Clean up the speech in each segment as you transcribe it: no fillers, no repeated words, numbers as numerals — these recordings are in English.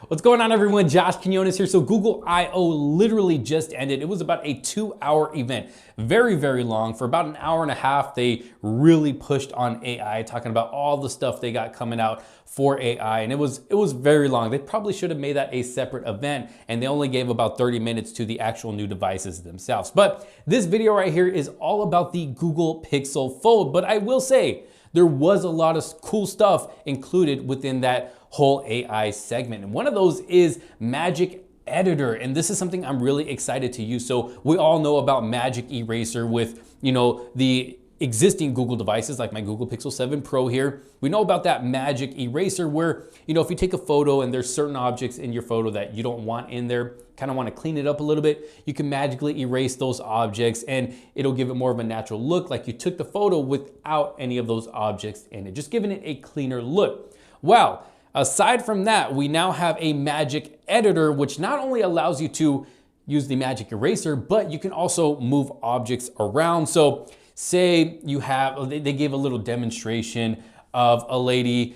What's going on, everyone? Josh Quinones here. So Google I/O literally just ended. It was about a 2-hour event. Very, very long. For about an hour and a half, they really pushed on AI, talking about all the stuff they got coming out for AI. And it was very long. They probably should have made that a separate event, and they only gave about 30 minutes to the actual new devices themselves. But this video right here is all about the Google Pixel Fold. But I will say, there was a lot of cool stuff included within that whole AI segment. And one of those is Magic Editor. And this is something I'm really excited to use. So we all know about Magic Eraser with, the existing Google devices like my Google Pixel 7 Pro here. We know about that Magic Eraser where, if you take a photo and there's certain objects in your photo that you don't want in there, kind of want to clean it up a little bit, you can magically erase those objects and it'll give it more of a natural look, like you took the photo without any of those objects in it, just giving it a cleaner look. Well, aside from that, we now have a Magic Editor, which not only allows you to use the Magic Eraser, but you can also move objects around. So say you have, they gave a little demonstration of a lady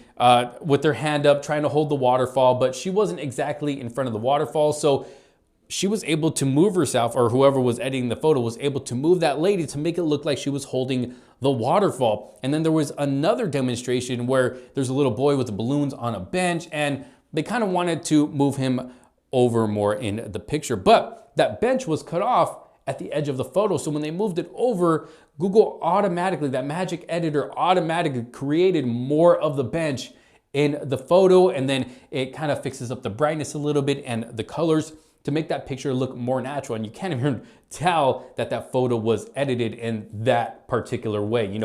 with their hand up trying to hold the waterfall, but she wasn't exactly in front of the waterfall. So she was able to move herself, or whoever was editing the photo was able to move that lady to make it look like she was holding the waterfall. And then there was another demonstration where there's a little boy with the balloons on a bench, and they kind of wanted to move him over more in the picture. But that bench was cut off at the edge of the photo. So when they moved it over, Google automatically, that Magic Editor automatically created more of the bench in the photo. And then it kind of fixes up the brightness a little bit and the colors to make that picture look more natural. And you can't even tell that that photo was edited in that particular way,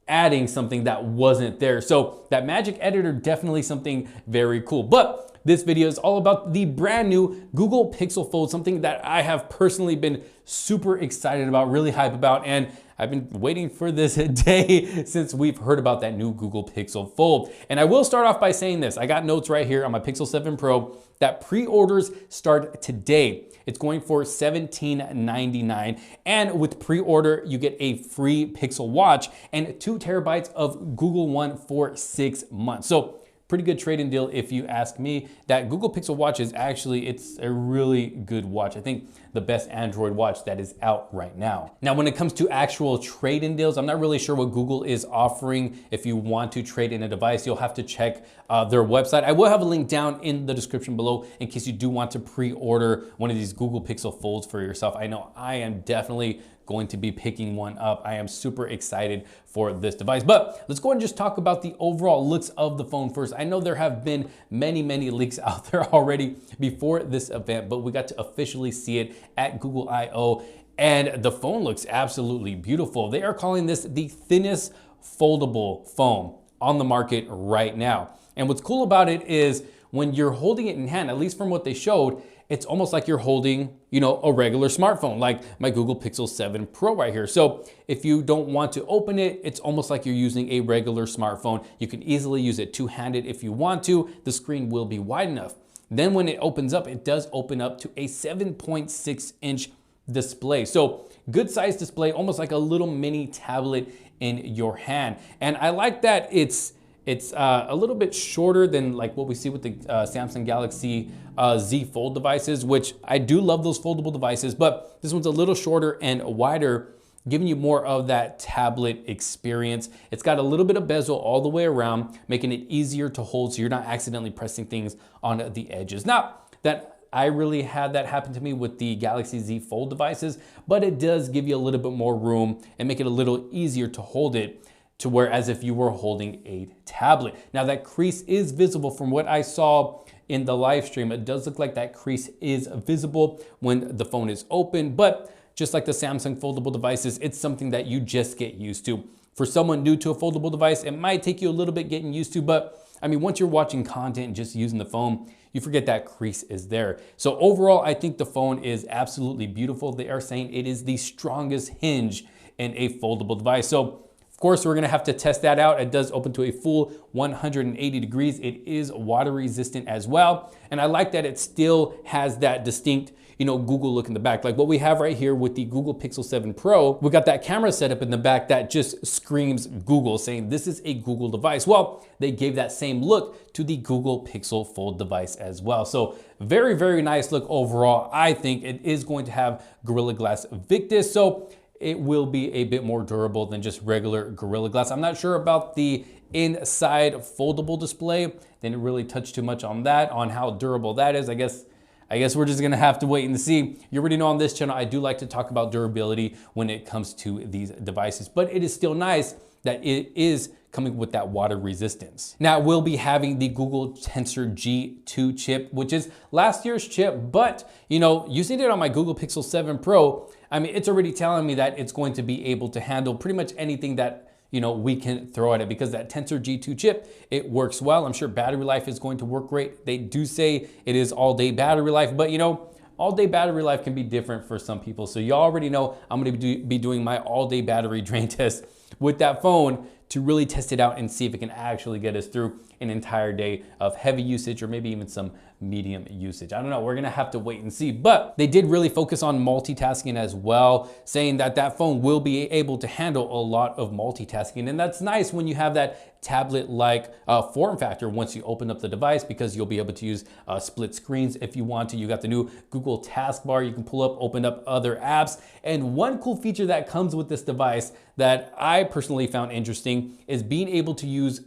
adding something that wasn't there. So that Magic Editor, definitely something very cool. But this video is all about the brand new Google Pixel Fold, something that I have personally been super excited about, really hype about, and I've been waiting for this day since we've heard about that new Google Pixel Fold. And I will start off by saying this. I got notes right here on my Pixel 7 Pro that pre-orders start today. It's going for $17.99. And with pre-order, you get a free Pixel Watch and 2 terabytes of Google One for 6 months. So pretty good trade-in deal if you ask me. That Google Pixel Watch is actually, it's a really good watch. I think the best Android watch that is out right now. Now, when it comes to actual trade-in deals, I'm not really sure what Google is offering. If you want to trade in a device, you'll have to check their website. I will have a link down in the description below in case you do want to pre-order one of these Google Pixel Folds for yourself. I know I am definitely going to be picking one up. I am super excited for this device. But let's go ahead and just talk about the overall looks of the phone first. I know there have been many leaks out there already before this event, but we got to officially see it at Google I/O, and the phone looks absolutely beautiful. They are calling this the thinnest foldable phone on the market right now. And what's cool about it is when you're holding it in hand, at least from what they showed, it's almost like you're holding, a regular smartphone, like my Google Pixel 7 Pro right here. So if you don't want to open it, it's almost like you're using a regular smartphone. You can easily use it two-handed if you want to. The screen will be wide enough. Then when it opens up, it does open up to a 7.6-inch display. So good size display, almost like a little mini tablet in your hand. And I like that it's a little bit shorter than like what we see with the Samsung Galaxy Z Fold devices, which I do love those foldable devices, but this one's a little shorter and wider, giving you more of that tablet experience. It's got a little bit of bezel all the way around, making it easier to hold so you're not accidentally pressing things on the edges. Not that I really had that happen to me with the Galaxy Z Fold devices, but it does give you a little bit more room and make it a little easier to hold it, to where as if you were holding a tablet. Now that crease is visible from what I saw in the live stream. It does look like that crease is visible when the phone is open, but just like the Samsung foldable devices, it's something that you just get used to. For someone new to a foldable device, it might take you a little bit getting used to, but I mean, once you're watching content and just using the phone, you forget that crease is there. So overall, I think the phone is absolutely beautiful. They are saying it is the strongest hinge in a foldable device. So of course, we're gonna have to test that out. It does open to a full 180 degrees. It is water resistant as well. And I like that it still has that distinct, Google look in the back. Like what we have right here with the Google Pixel 7 Pro, we got that camera set up in the back that just screams Google, saying this is a Google device. Well, they gave that same look to the Google Pixel Fold device as well. So very, very nice look overall. I think it is going to have Gorilla Glass Victus. So it will be a bit more durable than just regular Gorilla Glass. I'm not sure about the inside foldable display. Didn't really touch too much on that, on how durable that is. I guess we're just gonna have to wait and see. You already know on this channel, I do like to talk about durability when it comes to these devices, but it is still nice that it is coming with that water resistance. Now, we'll be having the Google Tensor G2 chip, which is last year's chip, but using it on my Google Pixel 7 Pro, I mean, it's already telling me that it's going to be able to handle pretty much anything that we can throw at it, because that Tensor G2 chip, it works well. I'm sure battery life is going to work great. They do say it is all day battery life, but all day battery life can be different for some people. So you already know I'm gonna be doing my all day battery drain test with that phone to really test it out and see if it can actually get us through an entire day of heavy usage or maybe even some medium usage. I don't know, we're gonna have to wait and see, but they did really focus on multitasking as well, saying that that phone will be able to handle a lot of multitasking. And that's nice when you have that tablet-like form factor once you open up the device, because you'll be able to use split screens if you want to. You got the new Google taskbar you can pull up, open up other apps. And one cool feature that comes with this device that I personally found interesting is being able to use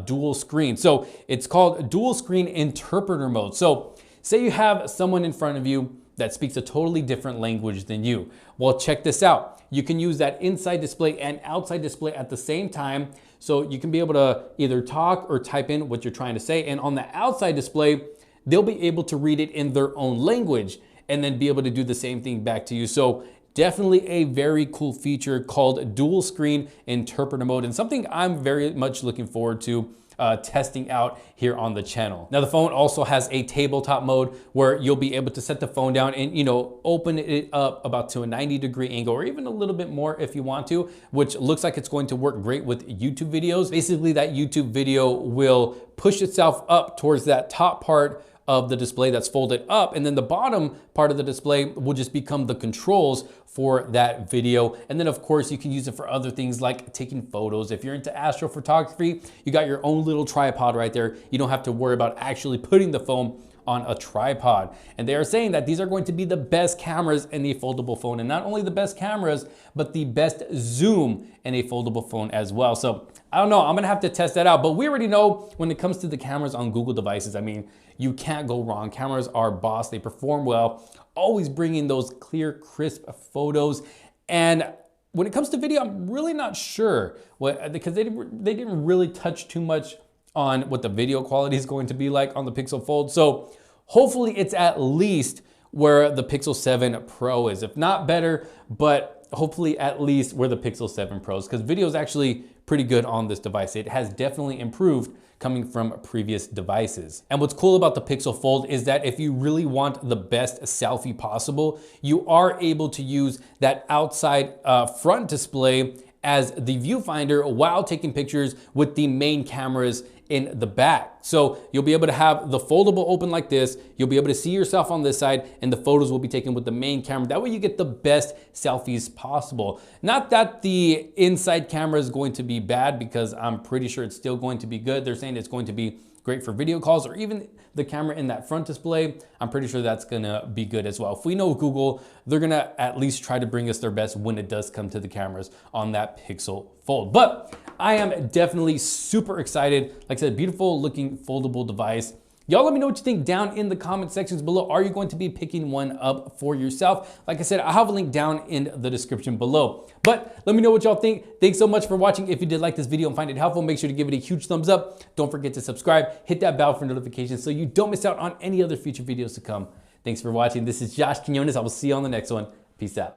dual screen. So it's called dual screen interpreter mode. So say you have someone in front of you that speaks a totally different language than you. Well, check this out. You can use that inside display and outside display at the same time. So you can be able to either talk or type in what you're trying to say. And on the outside display, they'll be able to read it in their own language and then be able to do the same thing back to you. So definitely a very cool feature called dual screen interpreter mode, and something I'm very much looking forward to testing out here on the channel. Now the phone also has a tabletop mode where you'll be able to set the phone down and open it up about to a 90-degree angle, or even a little bit more if you want to, which looks like it's going to work great with YouTube videos. Basically, that YouTube video will push itself up towards that top part of the display that's folded up, and then the bottom part of the display will just become the controls for that video. And then of course you can use it for other things like taking photos. If you're into astrophotography, you got your own little tripod right there. You don't have to worry about actually putting the phone on a tripod. And they are saying that these are going to be the best cameras in a foldable phone, and not only the best cameras, but the best zoom in a foldable phone as well. So I don't know, I'm gonna have to test that out, but we already know when it comes to the cameras on Google devices, I mean, you can't go wrong. Cameras are boss, they perform well, always bringing those clear, crisp photos. And when it comes to video, I'm really not sure because they didn't really touch too much on what the video quality is going to be like on the Pixel Fold. So hopefully it's at least where the Pixel 7 Pro is, if not better, but hopefully at least where the Pixel 7 Pro is, because video is actually pretty good on this device. It has definitely improved coming from previous devices. And what's cool about the Pixel Fold is that if you really want the best selfie possible, you are able to use that outside front display as the viewfinder while taking pictures with the main cameras in the back. So you'll be able to have the foldable open like this. You'll be able to see yourself on this side, and the photos will be taken with the main camera. That way you get the best selfies possible. Not that the inside camera is going to be bad, because I'm pretty sure it's still going to be good. They're saying it's going to be great for video calls, or even the camera in that front display. I'm pretty sure that's gonna be good as well. If we know Google, they're gonna at least try to bring us their best when it does come to the cameras on that Pixel Fold. But I am definitely super excited. Like I said, beautiful looking foldable device. Y'all let me know what you think down in the comment sections below. Are you going to be picking one up for yourself? Like I said, I'll have a link down in the description below. But let me know what y'all think. Thanks so much for watching. If you did like this video and find it helpful, make sure to give it a huge thumbs up. Don't forget to subscribe, hit that bell for notifications so you don't miss out on any other future videos to come. Thanks for watching. This is Josh Quinones. I will see you on the next one. Peace out.